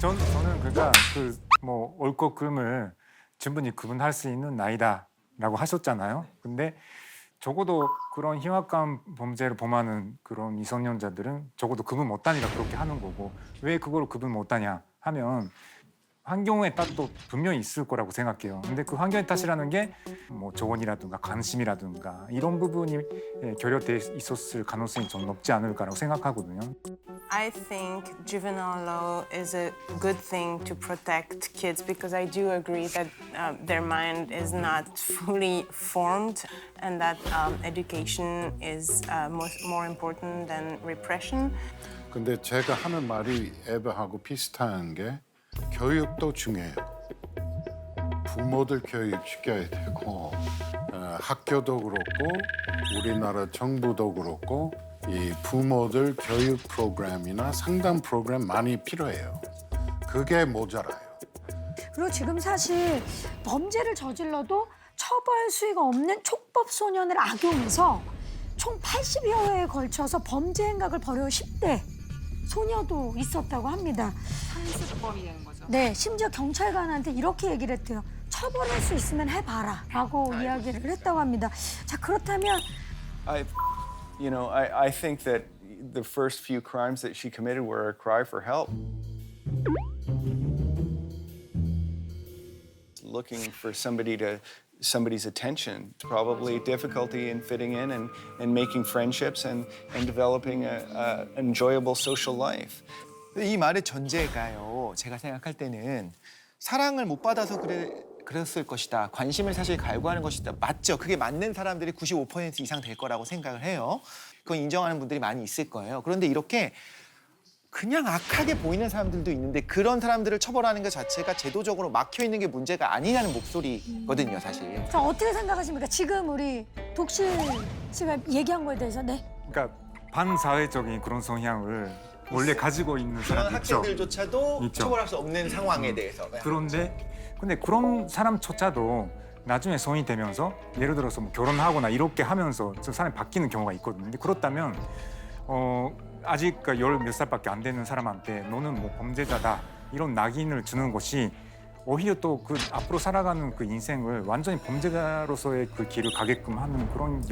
저는 그러니까 그 뭐 옳고 그름을 충분히 구분할 수 있는 나이다라고 하셨잖아요. 근데 적어도 그런 흉악한 범죄를 범하는 그런 미성년자들은 적어도 구분 못하니까 그렇게 하는 거고 왜 그걸 구분 못하냐 하면 환경의 탓도 분명히 있을 거라고 생각해요. 근데 그 환경의 탓이라는 게 뭐 조언이라든가 관심이라든가 이런 부분이 결여돼 있었을 가능성이 좀 높지 않을까라고 생각하거든요. I think juvenile law is a good thing to protect kids because I do agree that their mind is not fully formed and that education is more important than repression. 근데 제가 하는 말이 에바하고 비슷한 게 교육도 중요해요. 부모들 교육시켜야 되고 학교도 그렇고 우리나라 정부도 그렇고 이 부모들 교육 프로그램이나 상담 프로그램 많이 필요해요. 그게 모자라요. 그리고 지금 사실 범죄를 저질러도 처벌 수위가 없는 촉법 소년을 악용해서 총 80여 회에 걸쳐서 범죄 행각을 벌여온 10대 소녀도 있었다고 합니다. 상습범이 되는 거죠. 네, 심지어 경찰관한테 이렇게 얘기를 했대요. 처벌할 수 있으면 해봐라 라고 이야기를 했다고 합니다. 자, 그렇다면 I think that the first few crimes that she committed were a cry for help. Looking for somebody's attention. Probably difficulty in fitting in and making friendships and developing an enjoyable social life. 이 말의 전제가요. 제가 생각할 때는 사랑을 못 받아서 그랬을 것이다. 관심을 사실 갈구하는 것이다. 맞죠. 그게 맞는 사람들이 95% 이상 될 거라고 생각을 해요. 그건 인정하는 분들이 많이 있을 거예요. 그런데 이렇게 그냥 악하게 보이는 사람들도 있는데 그런 사람들을 처벌하는 것 자체가 제도적으로 막혀 있는 게 문제가 아니냐는 목소리거든요, 사실. 자, 어떻게 생각하십니까? 지금 우리 독실 씨가 얘기한 거에 대해서 네. 그러니까 반사회적인 그런 성향을 원래 가지고 있는 그런 사람이 있죠. 학생들조차도 있죠. 처벌할 수 없는 상황에 대해서. 근데 그런 사람조차도 나중에 성인이 되면서 예를 들어서 뭐 결혼하거나 이렇게 하면서 저 사람이 바뀌는 경우가 있거든요. 근데 그렇다면 아직 열 몇 살밖에 안 되는 사람한테 너는 뭐 범죄자다 이런 낙인을 주는 것이 오히려 또 그 앞으로 살아가는 그 인생을 완전히 범죄자로서의 그 길을 가게끔 하는 그런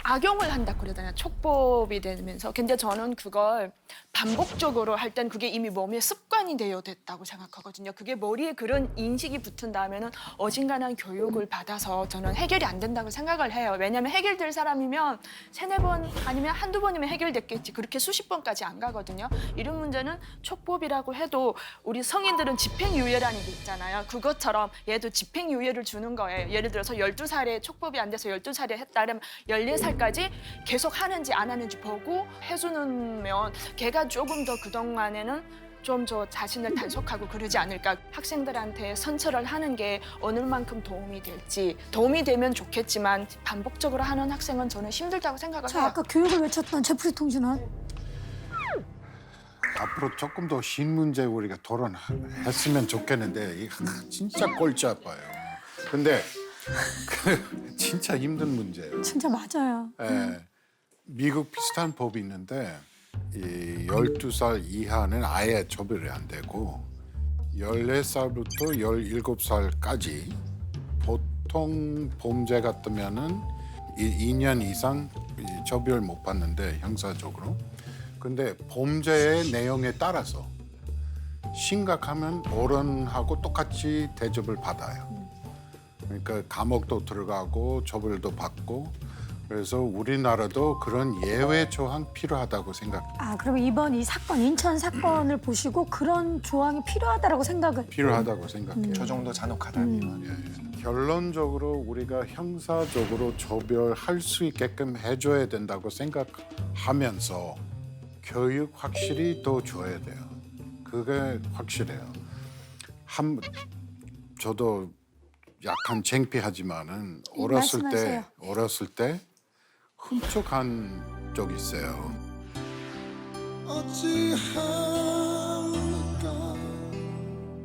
악용을 한다 그러잖아요. 촉법이 되면서. 근데 저는 그걸 반복적으로 할 땐 그게 이미 몸에 습관이 되어 됐다고 생각하거든요. 그게 머리에 그런 인식이 붙은 다음에는 어진간한 교육을 받아서 저는 해결이 안 된다고 생각을 해요. 왜냐하면 해결될 사람이면 세네 번 아니면 한두 번이면 해결됐겠지. 그렇게 수십 번까지 안 가거든요. 이런 문제는 촉법이라고 해도 우리 성인들은 집행유예라는 게 있잖아요. 그것처럼 얘도 집행유예를 주는 거예요. 예를 들어서 12살에 촉법이 안 돼서 12살에 했다면 14살까지 계속 하는지 안 하는지 보고 해주면 걔가 조금 더 그동안에는 좀 저 자신을 단속하고 그러지 않을까. 학생들한테 선처를 하는 게 어느 만큼 도움이 될지. 도움이 되면 좋겠지만 반복적으로 하는 학생은 저는 힘들다고 생각을 자, 해요. 아까 교육을 외쳤던 제프리 통신원. 앞으로 조금 더 신문제 우리가 토론했으면 좋겠는데 이게 진짜 골치 아파요. 근데 진짜 힘든 문제예요. 진짜 맞아요. 예, 미국 비슷한 법이 있는데 이 12살 이하는 아예 처벌이 안 되고 14살부터 17살까지 보통 범죄 같으면은 2년 이상 처벌 못 받는데 형사적으로. 근데 범죄의 내용에 따라서 심각하면 어른하고 똑같이 대접을 받아요. 그러니까 감옥도 들어가고 처벌도 받고 그래서 우리나라도 그런 예외 조항 필요하다고 생각해요. 아, 그럼 이번 이 사건, 인천 사건을 보시고 그런 조항이 필요하다라고 생각을. 필요하다고 생각해요. 저 정도 잔혹하다면. 예. 결론적으로 우리가 형사적으로 처벌할 수 있게끔 해줘야 된다고 생각하면서 교육 확실히 더 줘야 돼요. 그게 확실해요. 저도 약간 창피하지만은 말씀하세요. 어렸을 때 훔쳐간 적 있어요.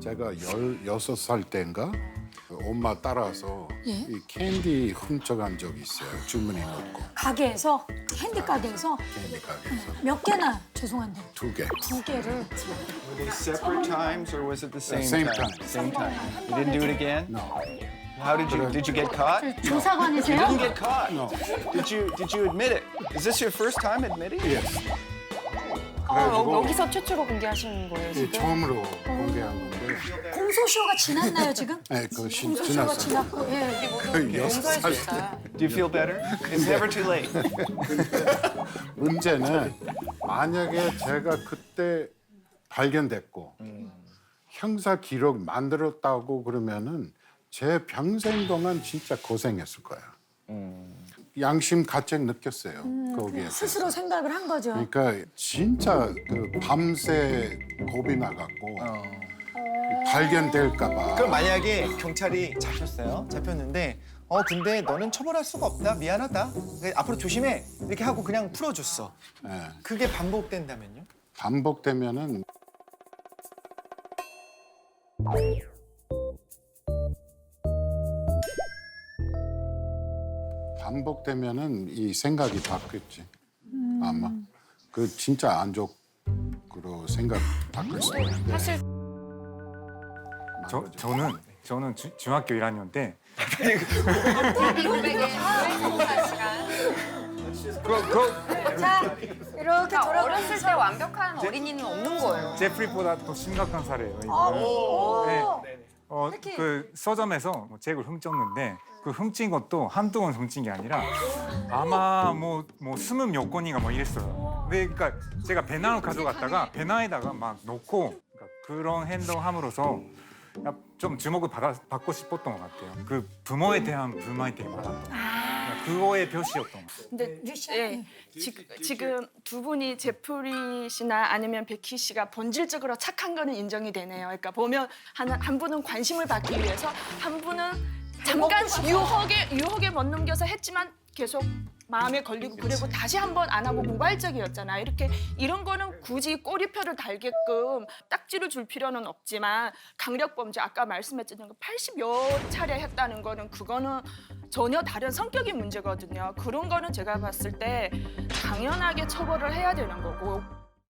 제가 16살 때인가 엄마 따라서 예? 이 캔디 훔쳐간 적이 있어요. 주머니 넣고 가게에서 핸드 가게에서 캔디 가게에서 몇 개나 죄송한데 2개. 2개를 Were they separate times or was it the same, same time? time. Same time. You didn't do it again? No. How did you get caught? You 조사관이세요? didn't get caught. No. Did you admit it? Is this your first time admitting it? Yes. 여기서 최초로 공개하신 거예요, 이 지금? 처음으로 공개한 건데 공소시효가 지났나요 지금? 네, 그 공소시효가 지났어요. 지났고 예. 그 6살 때. Do you feel better? It's never too late. 문제는 만약에 제가 그때 발견됐고 형사 기록 만들었다고 그러면은 제 평생 동안 진짜 고생했을 거예요. 양심 가책 느꼈어요. 거기에 스스로 생각을 한 거죠. 그러니까 진짜 그 밤새 겁이 나갖고 발견될까 봐. 그럼 만약에 경찰이 잡혔는데 근데 너는 처벌할 수가 없다. 미안하다. 앞으로 조심해. 이렇게 하고 그냥 풀어줬어. 예. 그게 반복된다면요? 반복되면은 이 생각이 바뀌었지. 아마 그 진짜 안 좋고 생각 바뀔 수 있는데. 사실 저는 중학교 1학년 때 자 이렇게 돌아가. 어렸을 때 완벽한 어린이는 없는 거예요. 제프리보다 더 심각한 사례예요. 오. 네. 그 서점에서 뭐 책을 훔쳤는데 그 훔친 것도 한두 번 훔친 게 아니라 아마 뭐 20몇 권인가 뭐 이랬어요. 근데 그러니까 제가 배낭을 가져갔다가 배낭에다가 막 놓고 그러니까 그런 행동함으로써 좀 주목을 받고 싶었던 것 같아요. 그 부모에 대한 불만이 되게 많았던 것 같아요. 그거의 표시였던 것 같아요. 근데 류시아? 예, 지금 두 분이 제프리 씨나 아니면 베키 씨가 본질적으로 착한 거는 인정이 되네요. 그러니까 보면 한 분은 관심을 받기 위해서, 한 분은 잠깐 유혹에 못 넘겨서 했지만 계속 마음에 걸리고 그리고 다시 한번 안 하고 우발적이었잖아. 이런 거는 굳이 꼬리표를 달게끔 딱지를 줄 필요는 없지만 강력범죄 아까 말씀했던 거 80여 차례 했다는 거는 그거는 전혀 다른 성격의 문제거든요. 그런 거는 제가 봤을 때 당연하게 처벌을 해야 되는 거고